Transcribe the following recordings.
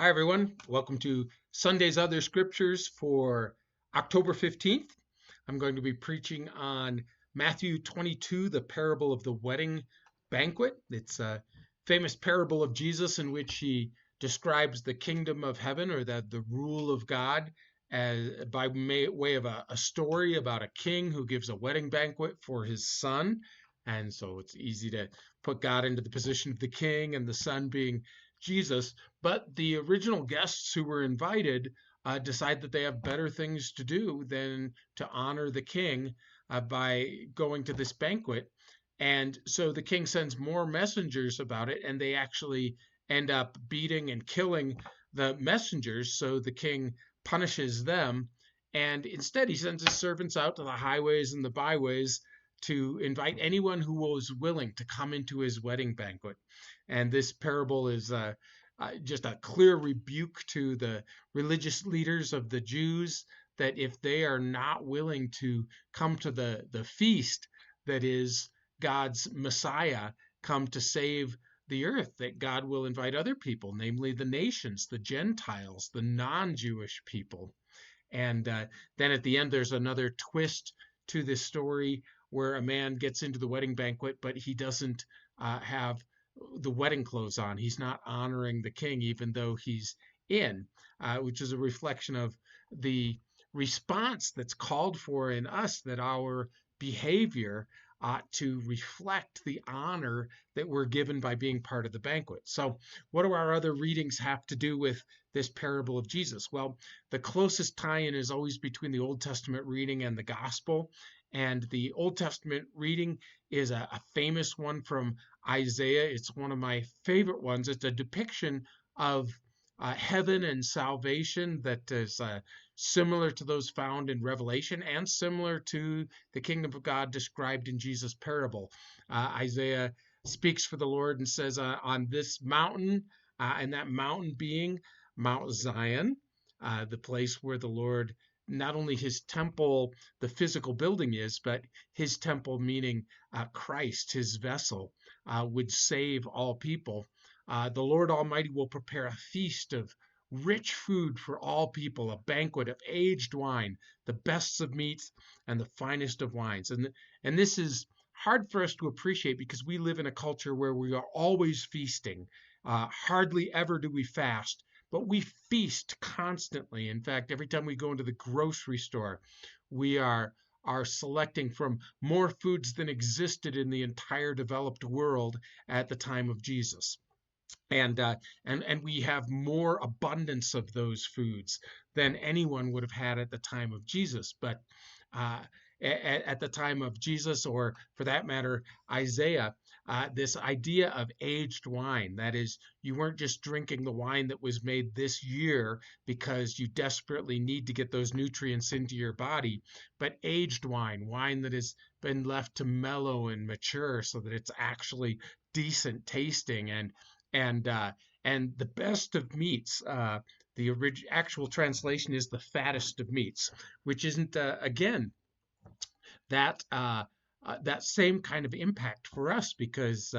Hi, everyone. Welcome to Sunday's Other Scriptures for October 15th. I'm going to be preaching on Matthew 22, the parable of the wedding banquet. It's a famous parable of Jesus in which he describes the kingdom of heaven, or the rule of God, as by way of a story about a king who gives a wedding banquet for his son. And so it's easy to put God into the position of the king and the son being Jesus. But the original guests who were invited decide that they have better things to do than to honor the king by going to this banquet. And so the king sends more messengers about it, and they actually end up beating and killing the messengers. So the king punishes them. And instead, he sends his servants out to the highways and the byways to invite anyone who was willing to come into his wedding banquet. And this parable is just a clear rebuke to the religious leaders of the Jews that if they are not willing to come to the feast that is God's Messiah come to save the earth, that God will invite other people, namely the nations, the Gentiles, the non-Jewish people. And then at the end, there's another twist to this story where a man gets into the wedding banquet, but he doesn't have the wedding clothes on. He's not honoring the king, even though he's in, which is a reflection of the response that's called for in us, that our behavior ought to reflect the honor that we're given by being part of the banquet. So, what do our other readings have to do with this parable of Jesus? Well, the closest tie-in is always between the Old Testament reading and the gospel. And the Old Testament reading is a famous one from Isaiah. It's one of my favorite ones. It's a depiction of heaven and salvation that is similar to those found in Revelation and similar to the kingdom of God described in Jesus' parable. Isaiah speaks for the Lord and says, on this mountain, and that mountain being Mount Zion, the place where the Lord, not only his temple, the physical building is, but his temple, meaning Christ, his vessel, would save all people. The Lord Almighty will prepare a feast of rich food for all people, a banquet of aged wine, the best of meats, and the finest of wines. And this is hard for us to appreciate because we live in a culture where we are always feasting. Hardly ever do we fast, but we feast constantly. In fact, every time we go into the grocery store, we are selecting from more foods than existed in the entire developed world at the time of Jesus. And we have more abundance of those foods than anyone would have had at the time of Jesus. But at the time of Jesus, or for that matter, Isaiah, this idea of aged wine, that is, you weren't just drinking the wine that was made this year because you desperately need to get those nutrients into your body, but aged wine, wine that has been left to mellow and mature so that it's actually decent tasting and the best of meats. The actual translation is the fattest of meats, which isn't again that that same kind of impact for us because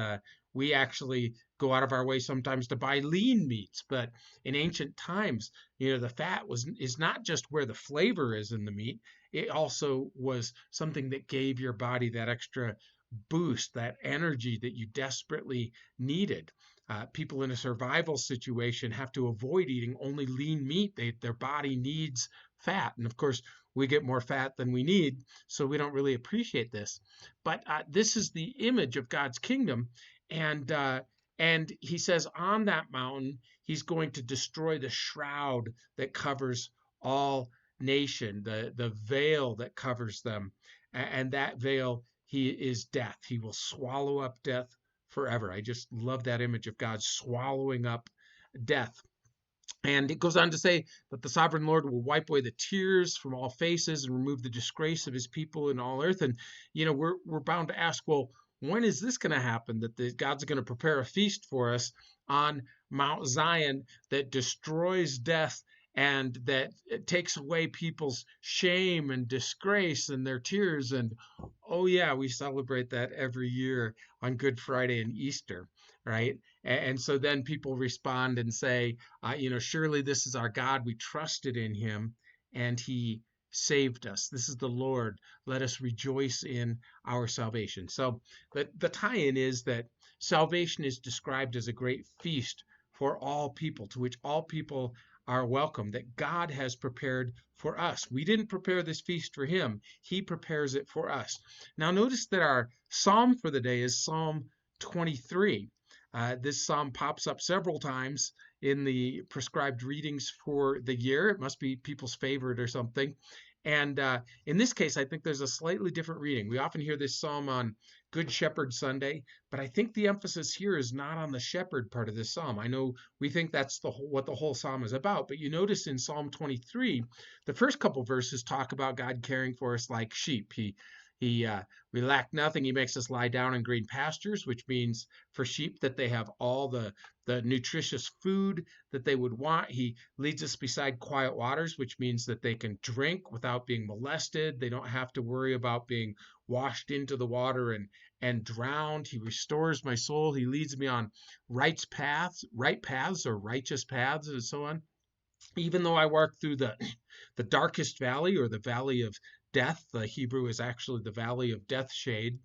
we actually go out of our way sometimes to buy lean meats. But in ancient times, the fat is not just where the flavor is in the meat. It also was something that gave your body that extra boost, that energy that you desperately needed. People in a survival situation have to avoid eating only lean meat. Their body needs fat. And of course, we get more fat than we need, so we don't really appreciate this. But this is the image of God's kingdom. And he says on that mountain, he's going to destroy the shroud that covers all nation, the veil that covers them. And that veil he is death. He will swallow up death forever. I just love that image of God swallowing up death. And it goes on to say that the sovereign Lord will wipe away the tears from all faces and remove the disgrace of his people in all earth. And, we're bound to ask, well, when is this going to happen? That God's going to prepare a feast for us on Mount Zion that destroys death and that takes away people's shame and disgrace and their tears. And oh yeah, we celebrate that every year on Good Friday and Easter. right? And so then people respond and say, surely this is our God. We trusted in him and he saved us. This is the Lord. Let us rejoice in our salvation. So the tie-in is that salvation is described as a great feast for all people, to which all people are welcome, that God has prepared for us. We didn't prepare this feast for him. He prepares it for us. Now notice that our psalm for the day is Psalm 23. This psalm pops up several times in the prescribed readings for the year. It must be people's favorite or something. And in this case, I think there's a slightly different reading. We often hear this psalm on Good Shepherd Sunday, but I think the emphasis here is not on the shepherd part of this psalm. I know we think that's what the whole psalm is about, but you notice in Psalm 23, the first couple verses talk about God caring for us like sheep. We lack nothing. He makes us lie down in green pastures, which means for sheep that they have all the nutritious food that they would want. He leads us beside quiet waters, which means that they can drink without being molested. They don't have to worry about being washed into the water and drowned. He restores my soul. He leads me on right paths or righteous paths and so on. Even though I walk through the darkest valley or the valley of death, the Hebrew is actually the valley of death shade.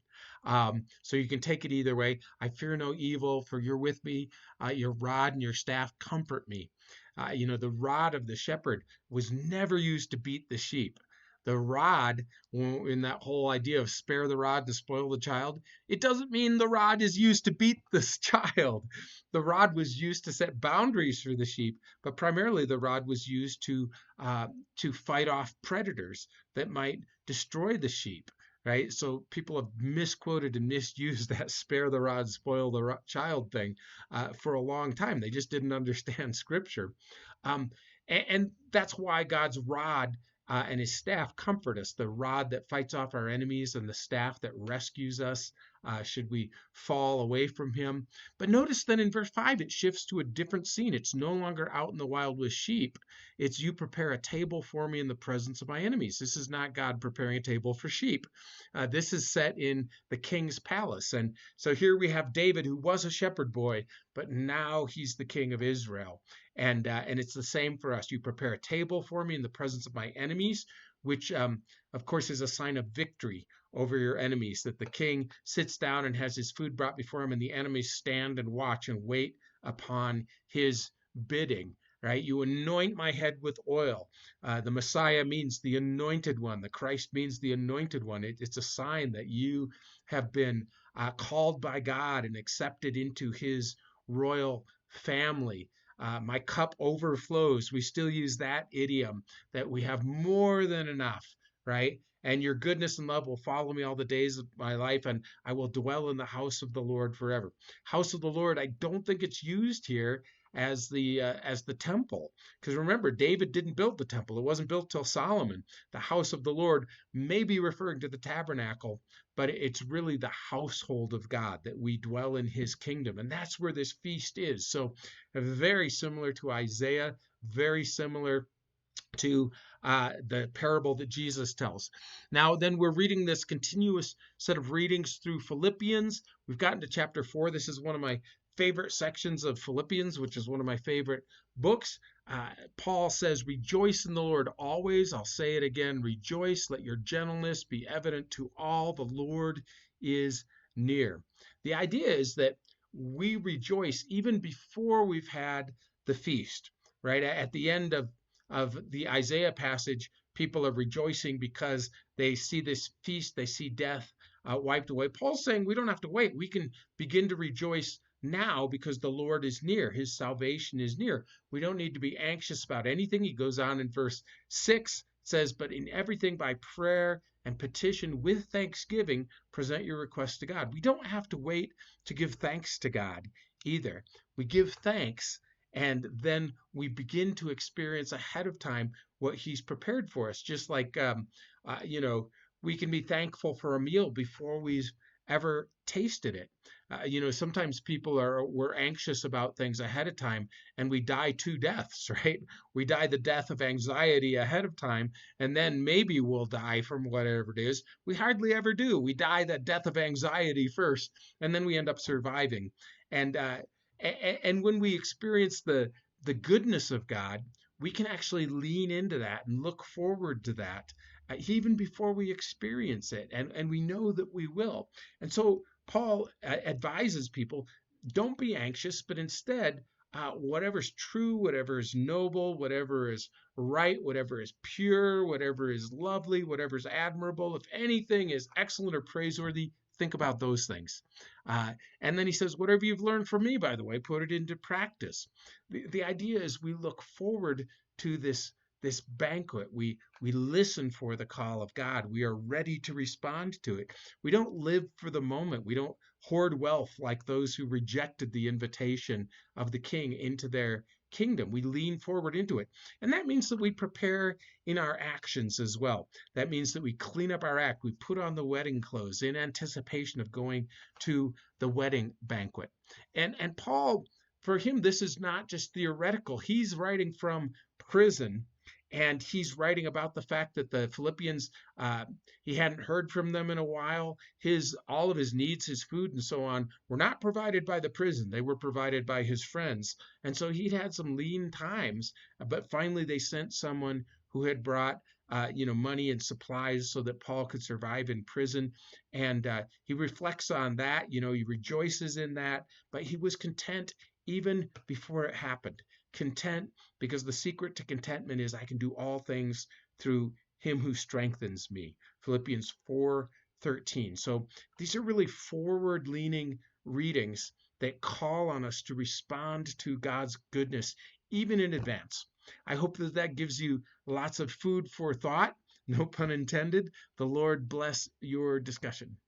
So you can take it either way. I fear no evil, for you're with me. Your rod and your staff comfort me. The rod of the shepherd was never used to beat the sheep. The rod, in that whole idea of spare the rod to spoil the child, it doesn't mean the rod is used to beat this child. The rod was used to set boundaries for the sheep, but primarily the rod was used to fight off predators that might destroy the sheep. Right, so people have misquoted and misused that "spare the rod, spoil the child" thing for a long time. They just didn't understand Scripture, and that's why God's rod and his staff comfort us, the rod that fights off our enemies and the staff that rescues us should we fall away from him. But notice then in verse 5, it shifts to a different scene. It's no longer out in the wild with sheep. It's you prepare a table for me in the presence of my enemies. This is not God preparing a table for sheep. This is set in the king's palace. And so here we have David, who was a shepherd boy, but now he's the king of Israel. And it's the same for us. You prepare a table for me in the presence of my enemies, which, of course, is a sign of victory over your enemies, that the king sits down and has his food brought before him, and the enemies stand and watch and wait upon his bidding. Right? You anoint my head with oil. The Messiah means the anointed one. The Christ means the anointed one. It's a sign that you have been called by God and accepted into his royal family. My cup overflows. We still use that idiom, that we have more than enough, right? And your goodness and love will follow me all the days of my life, and I will dwell in the house of the Lord forever. House of the Lord, I don't think it's used here as the temple, because remember, David didn't build the temple. It wasn't built till Solomon. The house of the Lord may be referring to the tabernacle, but it's really the household of God, that we dwell in his kingdom. And that's where this feast is. So very similar to Isaiah, very similar to the parable that Jesus tells. Now, then we're reading this continuous set of readings through Philippians. We've gotten to chapter 4. This is one of my favorite sections of Philippians, which is one of my favorite books. Paul says, rejoice in the Lord always. I'll say it again, rejoice. Let your gentleness be evident to all. The Lord is near. The idea is that we rejoice even before we've had the feast, right? At the end of the Isaiah passage, people are rejoicing because they see this feast, they see death wiped away. Paul's saying we don't have to wait. We can begin to rejoice now because the Lord is near. His salvation is near. We don't need to be anxious about anything. He goes on in verse 6, says, but in everything by prayer and petition with thanksgiving, present your requests to God. We don't have to wait to give thanks to God either. We give thanks, and then we begin to experience ahead of time what he's prepared for us. Just like, we can be thankful for a meal before we've ever tasted it. Sometimes we're anxious about things ahead of time, and we die two deaths, right? We die the death of anxiety ahead of time, and then maybe we'll die from whatever it is. We hardly ever do. We die the death of anxiety first, and then we end up surviving. And and when we experience the goodness of God, we can actually lean into that and look forward to that even before we experience it, and we know that we will. And so Paul advises people, don't be anxious, but instead, whatever's true, whatever is noble, whatever is right, whatever is pure, whatever is lovely, whatever is admirable, if anything is excellent or praiseworthy, think about those things. Uh, and then he says, whatever you've learned from me, by the way, put it into practice. The idea is we look forward to this banquet. We listen for the call of God. We are ready to respond to it. We don't live for the moment. We don't hoard wealth like those who rejected the invitation of the king into their kingdom. We lean forward into it. And that means that we prepare in our actions as well. That means that we clean up our act. We put on the wedding clothes in anticipation of going to the wedding banquet. And Paul, for him, this is not just theoretical. He's writing from prison, and he's writing about the fact that the Philippians, he hadn't heard from them in a while. All of his needs, his food and so on, were not provided by the prison. They were provided by his friends. And so he'd had some lean times, but finally they sent someone who had brought money and supplies so that Paul could survive in prison. And he reflects on that. He rejoices in that, but he was content even before it happened. Content because the secret to contentment is I can do all things through him who strengthens me. Philippians 4:13. So these are really forward-leaning readings that call on us to respond to God's goodness even in advance. I hope that gives you lots of food for thought. No pun intended. The Lord bless your discussion.